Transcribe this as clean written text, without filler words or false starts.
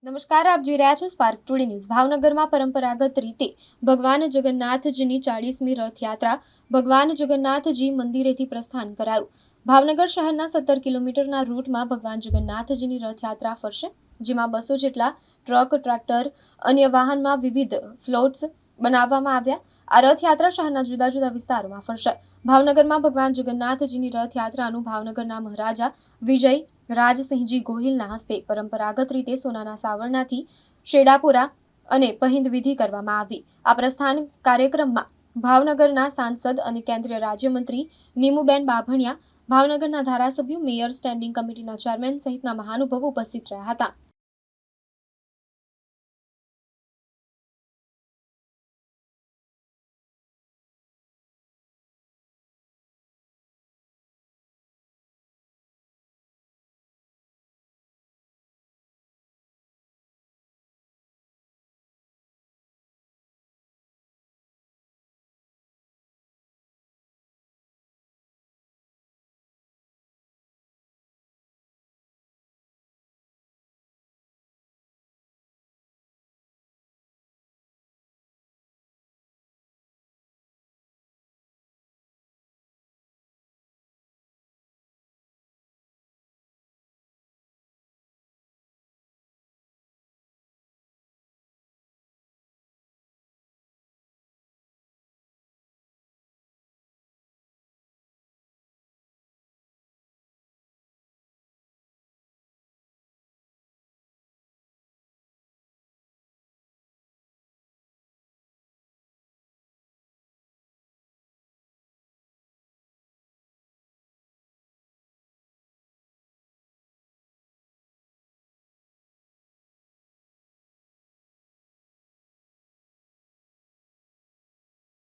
નમસ્કાર, આપ જોઈ રહ્યા છો સ્પાર્ક ટુડે ન્યૂઝ। ભાવનગરમાં પરંપરાગત રીતે ભગવાન જગન્નાથજીની 40મી રથયાત્રા ભગવાન જગન્નાથજી મંદિરેથી પ્રસ્થાન કરાયું। ભાવનગર શહેરના 17 કિલોમીટરના રૂટમાં ભગવાન જગન્નાથજીની રથયાત્રા ફરશે, જેમાં 200 જેટલા ટ્રક, ટ્રેક્ટર, અન્ય વાહનમાં વિવિધ ફ્લોટ્સ બનાવવામાં આવ્યા। આ રથયાત્રા શહેરના જુદા જુદા વિસ્તારોમાં ફરશે। ભાવનગરમાં ભગવાન જગન્નાથજીની રથયાત્રાનું ભાવનગરના મહારાજા વિજય રાજસિંહજી ગોહિલના હસ્તે પરંપરાગત રીતે સોનાના સાવરણાથી શેડાપુરા અને પહિંદ વિધિ કરવામાં આવી। આ પ્રસ્થાન કાર્યક્રમમાં ભાવનગરના સાંસદ અને કેન્દ્રીય રાજ્યમંત્રી નીમુબેન બાભણિયા, ભાવનગરના ધારાસભ્યો, મેયર, સ્ટેન્ડિંગ કમિટીના ચેરમેન સહિતના મહાનુભાવો ઉપસ્થિત રહ્યા હતા।